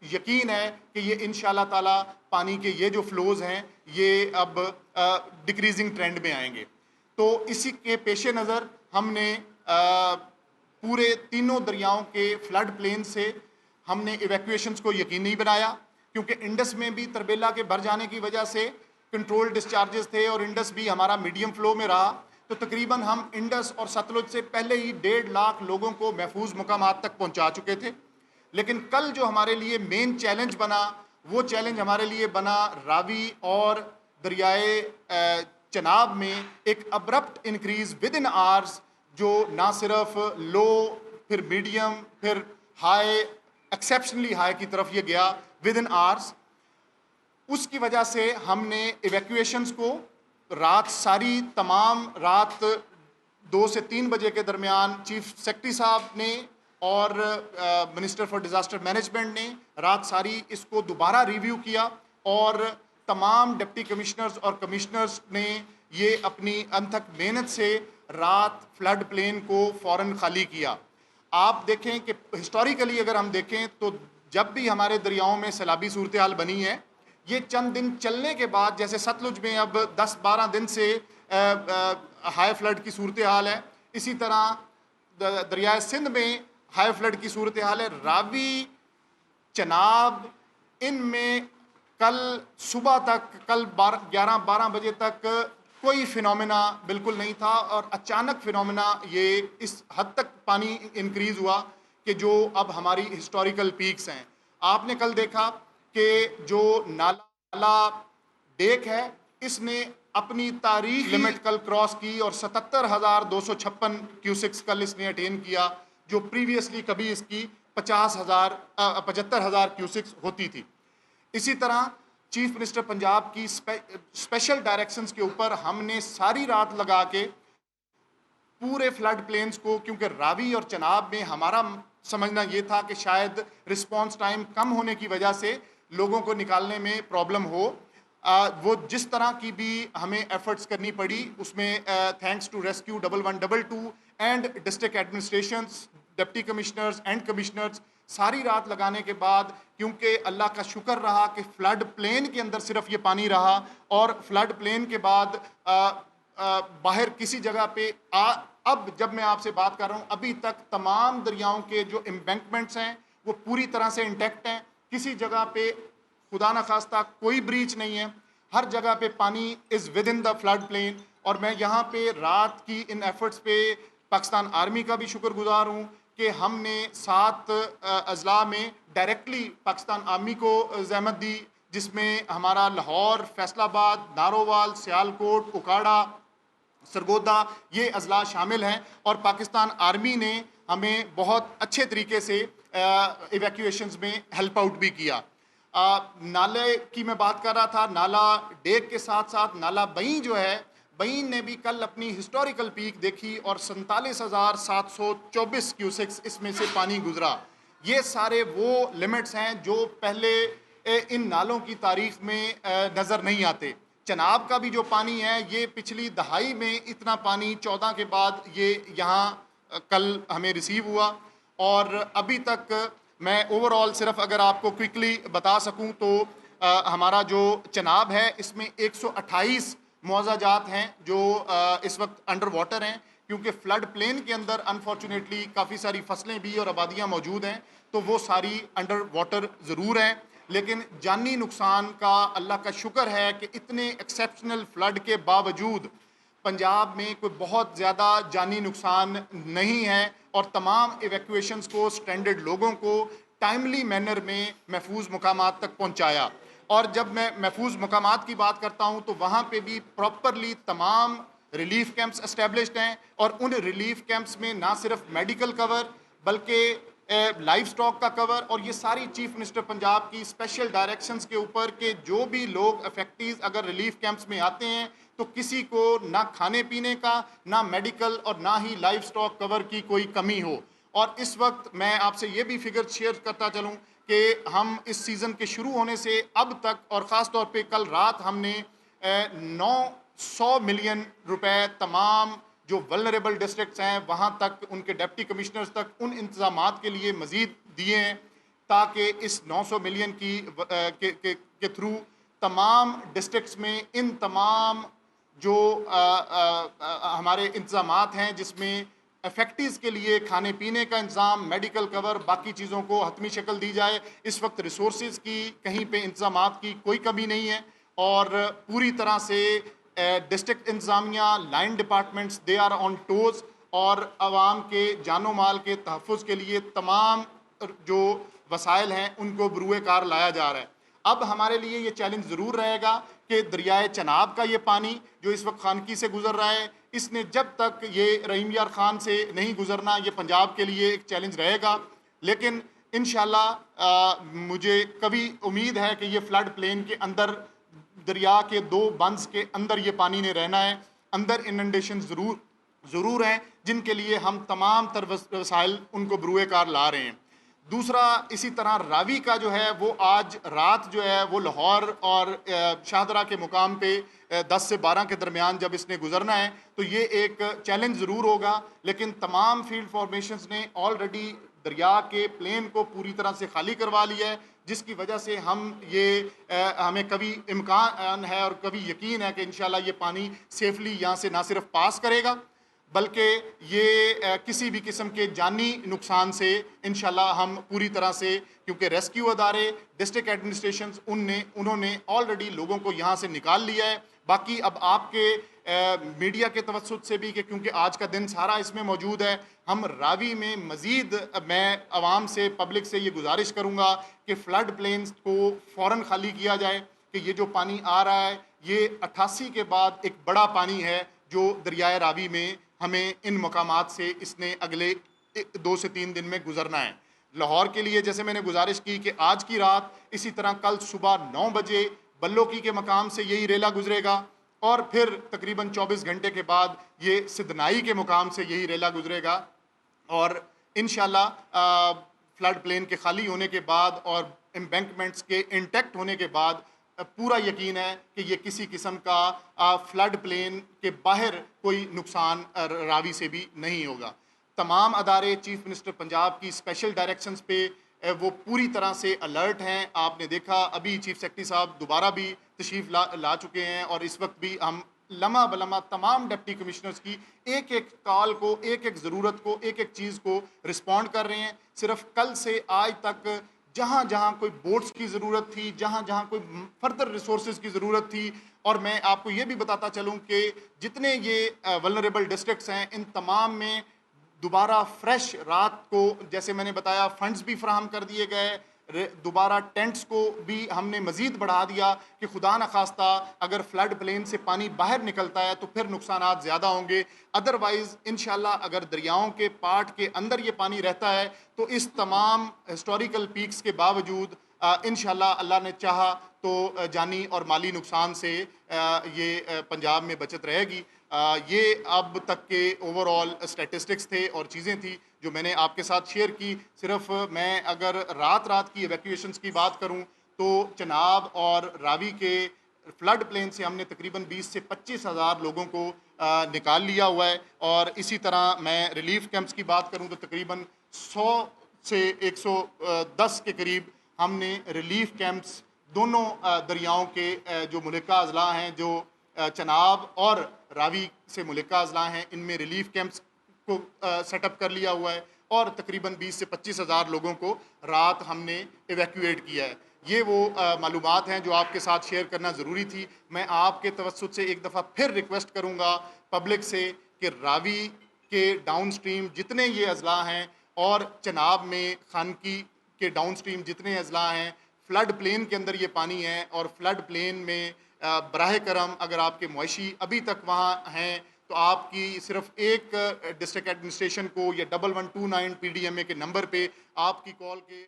یقین ہے کہ یہ انشاءاللہ تعالی پانی کے یہ جو فلوز ہیں یہ اب ڈکریزنگ ٹرینڈ میں آئیں گے. تو اسی کے پیش نظر ہم نے پورے تینوں دریاؤں کے فلڈ پلین سے ہم نے ایویکویشنز کو یقینی بنایا، کیونکہ انڈس میں بھی تربیلا کے بھر جانے کی وجہ سے کنٹرول ڈسچارجز تھے اور انڈس بھی ہمارا میڈیم فلو میں رہا، تو تقریباً ہم انڈس اور ستلج سے پہلے ہی 1.5 لاکھ لوگوں کو محفوظ مقامات تک پہنچا چکے تھے. لیکن کل جو ہمارے لیے مین چیلنج بنا، وہ چیلنج ہمارے لیے بنا راوی اور دریائے چناب میں ایک ابرپٹ انکریز ود ان آرز، جو نہ صرف لو پھر میڈیم پھر ہائی، ایکسیپشنلی ہائی کی طرف یہ گیا ود ان آرز. اس کی وجہ سے ہم نے ایویکویشنز کو ساری تمام رات 2 سے 3 بجے کے درمیان چیف سیکرٹری صاحب نے اور منسٹر فار ڈیزاسٹر مینجمنٹ نے رات ساری اس کو دوبارہ ریویو کیا، اور تمام ڈپٹی کمشنرز اور کمشنرز نے یہ اپنی انتھک محنت سے رات فلڈ پلین کو فوراً خالی کیا. آپ دیکھیں کہ ہسٹوریکلی اگر ہم دیکھیں تو جب بھی ہمارے دریاؤں میں سیلابی صورتحال بنی ہے، یہ چند دن چلنے کے بعد، جیسے ستلج میں اب 10-12 دن سے ہائی فلڈ کی صورتحال ہے، اسی طرح دریائے سندھ میں ہائی فلڈ کی صورتحال ہے. راوی، چناب، ان میں کل صبح تک، کل 11-12 بجے تک کوئی فینومینا بالکل نہیں تھا، اور اچانک فینومینا یہ اس حد تک پانی انکریز ہوا کہ جو اب ہماری ہسٹوریکل پیکس ہیں. آپ نے کل دیکھا کہ جو نالا ڈیک ہے، اس نے اپنی تاریخی لمٹ کل کراس کی اور 77,256 کیوسکس کل اس نے اٹین کیا، جو پریویسلی کبھی اس کی 75,000 کیوسکس ہوتی تھی. اسی طرح چیف منسٹر پنجاب کی اسپیشل ڈائریکشنز کے اوپر ہم نے ساری رات لگا کے پورے فلڈ پلینز کو، کیونکہ راوی اور چناب میں ہمارا سمجھنا یہ تھا کہ شاید رسپانس ٹائم کم ہونے کی وجہ سے لوگوں کو نکالنے میں پرابلم ہو، وہ جس طرح کی بھی ہمیں ایفرٹس کرنی پڑی، اس میں thanks to rescue 1122 and district administrations, deputy commissioners and commissioners, ساری رات لگانے کے بعد، کیونکہ اللہ کا شکر رہا کہ فلڈ پلین کے اندر صرف یہ پانی رہا، اور فلڈ پلین کے بعد باہر کسی جگہ پہ اب جب میں آپ سے بات کر رہا ہوں، ابھی تک تمام دریاؤں کے جو امبینکمنٹس ہیں وہ پوری طرح سے انٹیکٹ ہیں. کسی جگہ پہ خدا نخواستہ کوئی بریچ نہیں ہے، ہر جگہ پہ پانی is within the flood plain. اور میں یہاں پہ رات کی ان ایفرٹس پہ پاکستان آرمی کا بھی شکر گزار ہوں کہ ہم نے 7 اضلاع میں ڈائریکٹلی پاکستان آرمی کو زحمت دی، جس میں ہمارا لاہور، فیصل آباد، نارووال، سیالکوٹ، اکاڑا، سرگودا یہ اضلاع شامل ہیں، اور پاکستان آرمی نے ہمیں بہت اچھے طریقے سے ایویکویشنز میں ہیلپ آؤٹ بھی کیا. نالے کی میں بات کر رہا تھا، نالا ڈیک کے ساتھ ساتھ نالا بئیں جو ہے، بئیں نے بھی کل اپنی ہسٹوریکل پیک دیکھی اور 47,724 کیوسکس اس میں سے پانی گزرا. یہ سارے وہ لمٹس ہیں جو پہلے ان نالوں کی تاریخ میں نظر نہیں آتے. چناب کا بھی جو پانی ہے، یہ پچھلی دہائی میں اتنا پانی 14 کے بعد یہ یہاں کل ہمیں ریسیو ہوا. اور ابھی تک میں اوور آل صرف اگر آپ کو کوئکلی بتا سکوں تو ہمارا جو چناب ہے، اس میں 128 معاوضہ جات ہیں جو اس وقت انڈر واٹر ہیں، کیونکہ فلڈ پلین کے اندر انفارچونیٹلی کافی ساری فصلیں بھی اور آبادیاں موجود ہیں، تو وہ ساری انڈر واٹر ضرور ہیں. لیکن جانی نقصان کا اللہ کا شکر ہے کہ اتنے ایکسیپشنل فلڈ کے باوجود پنجاب میں کوئی بہت زیادہ جانی نقصان نہیں ہے، اور تمام ایویکویشنز کو، سٹرینڈڈ لوگوں کو ٹائملی مینر میں محفوظ مقامات تک پہنچایا. اور جب میں محفوظ مقامات کی بات کرتا ہوں تو وہاں پہ بھی پراپرلی تمام ریلیف کیمپس اسٹیبلشڈ ہیں، اور ان ریلیف کیمپس میں نہ صرف میڈیکل کور بلکہ لائف سٹاک کا کور، اور یہ ساری چیف منسٹر پنجاب کی اسپیشل ڈائریکشنز کے اوپر کہ جو بھی لوگ افیکٹیز اگر ریلیف کیمپس میں آتے ہیں تو کسی کو نہ کھانے پینے کا، نہ میڈیکل اور نہ ہی لائف سٹاک کور کی کوئی کمی ہو. اور اس وقت میں آپ سے یہ بھی فگر شیئر کرتا چلوں کہ ہم اس سیزن کے شروع ہونے سے اب تک، اور خاص طور پہ کل رات ہم نے 900 ملین روپے تمام جو ولنریبل ڈسٹرکٹس ہیں وہاں تک، ان کے ڈپٹی کمشنرز تک، ان انتظامات کے لیے مزید دیے ہیں. تاکہ اس 900 ملین کے تھرو تمام ڈسٹرکٹس میں ان تمام جو ہمارے انتظامات ہیں جس میں افیکٹیز کے لیے کھانے پینے کا انتظام، میڈیکل کور، باقی چیزوں کو حتمی شکل دی جائے. اس وقت ریسورسز کی کہیں پہ انتظامات کی کوئی کمی نہیں ہے اور پوری طرح سے ڈسٹرکٹ انتظامیہ، line departments they are on toes اور عوام کے جان و مال کے تحفظ کے لیے تمام جو وسائل ہیں ان کو بروئے کار لایا جا رہا ہے. اب ہمارے لیے یہ چیلنج ضرور رہے گا کہ دریائے چناب کا یہ پانی جو اس وقت خانقی سے گزر رہا ہے، اس نے جب تک یہ رحیم یار خان سے نہیں گزرنا، یہ پنجاب کے لیے ایک چیلنج رہے گا. لیکن انشاءاللہ مجھے کبھی امید ہے کہ یہ فلڈ پلین کے اندر دریا کے 2 بندز کے اندر یہ پانی نے رہنا ہے. اندر اننڈیشن ضرور ہیں جن کے لیے ہم تمام تر وسائل ان کو بروئے کار لا رہے ہیں. دوسرا اسی طرح راوی کا جو ہے وہ آج رات جو ہے وہ لاہور اور شاہدرہ کے مقام پہ 10 سے 12 کے درمیان جب اس نے گزرنا ہے تو یہ ایک چیلنج ضرور ہوگا. لیکن تمام فیلڈ فارمیشنز نے آلریڈی دریا کے پلین کو پوری طرح سے خالی کروا لیا ہے، جس کی وجہ سے ہمیں کبھی امکان ہے اور کبھی یقین ہے کہ انشاءاللہ یہ پانی سیفلی یہاں سے نہ صرف پاس کرے گا بلکہ یہ کسی بھی قسم کے جانی نقصان سے انشاءاللہ ہم پوری طرح سے، کیونکہ ریسکیو ادارے، ڈسٹرکٹ ایڈمنسٹریشنز انہوں نے آلریڈی لوگوں کو یہاں سے نکال لیا ہے. باقی اب آپ کے میڈیا کے توسط سے بھی کہ کیونکہ آج کا دن سارا اس میں موجود ہے، ہم راوی میں مزید میں عوام سے، پبلک سے یہ گزارش کروں گا کہ فلڈ پلینز کو فوراً خالی کیا جائے کہ یہ جو پانی آ رہا ہے یہ 88 کے بعد ایک بڑا پانی ہے جو دریائے راوی میں ہمیں ان مقامات سے اس نے اگلے 2 سے 3 دن میں گزرنا ہے. لاہور کے لیے جیسے میں نے گزارش کی کہ آج کی رات، اسی طرح کل صبح 9 بجے بلوکی کے مقام سے یہی ریلا گزرے گا اور پھر تقریباً 24 گھنٹے کے بعد یہ سدنائی کے مقام سے یہی ریلا گزرے گا. اور انشاءاللہ فلڈ پلین کے خالی ہونے کے بعد اور امبینکمنٹس کے انٹیکٹ ہونے کے بعد پورا یقین ہے کہ یہ کسی قسم کا فلڈ پلین کے باہر کوئی نقصان راوی سے بھی نہیں ہوگا. تمام ادارے چیف منسٹر پنجاب کی اسپیشل ڈائریکشنز پہ وہ پوری طرح سے الرٹ ہیں. آپ نے دیکھا ابھی چیف سیکرٹری صاحب دوبارہ بھی تشریف لا چکے ہیں اور اس وقت بھی ہم لمحہ بلمحہ تمام ڈپٹی کمشنرز کی ایک ایک کال کو، ایک ایک ضرورت کو، ایک ایک چیز کو رسپونڈ کر رہے ہیں. صرف کل سے آج تک جہاں جہاں کوئی بوٹس کی ضرورت تھی، جہاں جہاں کوئی فردر ریسورسز کی ضرورت تھی، اور میں آپ کو یہ بھی بتاتا چلوں کہ جتنے یہ ولنریبل ڈسٹرکٹس ہیں ان تمام میں دوبارہ فریش رات کو، جیسے میں نے بتایا، فنڈز بھی فراہم کر دیے گئے، دوبارہ ٹینٹس کو بھی ہم نے مزید بڑھا دیا کہ خدا نخواستہ اگر فلڈ پلین سے پانی باہر نکلتا ہے تو پھر نقصانات زیادہ ہوں گے. ادروائز انشاءاللہ اگر دریاؤں کے پارٹ کے اندر یہ پانی رہتا ہے تو اس تمام ہسٹوریکل پیکس کے باوجود انشاءاللہ اللہ نے چاہا تو جانی اور مالی نقصان سے یہ پنجاب میں بچت رہے گی. یہ اب تک کے اوور آل اسٹیٹسٹکس تھے اور چیزیں تھیں جو میں نے آپ کے ساتھ شیئر کی. صرف میں اگر رات کی ایویکویشنز کی بات کروں تو چناب اور راوی کے فلڈ پلین سے ہم نے تقریباً 20 سے 25 ہزار لوگوں کو نکال لیا ہوا ہے. اور اسی طرح میں ریلیف کیمپس کی بات کروں تو تقریباً 100 سے 110 کے قریب ہم نے ریلیف کیمپس دونوں دریاؤں کے جو ملکہ اضلاع ہیں، جو چناب اور راوی سے ملکہ اضلاع ہیں، ان میں ریلیف کیمپس کو سیٹ اپ کر لیا ہوا ہے اور تقریباً 20 سے 25 ہزار لوگوں کو رات ہم نے ایویکویٹ کیا ہے. یہ وہ معلومات ہیں جو آپ کے ساتھ شیئر کرنا ضروری تھی. میں آپ کے توسط سے ایک دفعہ پھر ریکویسٹ کروں گا پبلک سے کہ راوی کے ڈاؤن سٹریم جتنے یہ اضلاع ہیں اور چناب میں خانقی کے ڈاؤن سٹریم جتنے اضلاع ہیں، فلڈ پلین کے اندر یہ پانی ہے اور فلڈ پلین میں براہ کرم اگر آپ کے معاشی ابھی تک وہاں ہیں تو آپ کی صرف ایک ڈسٹرکٹ ایڈمنسٹریشن کو یا 1129 PDMA کے نمبر پہ آپ کی کال کے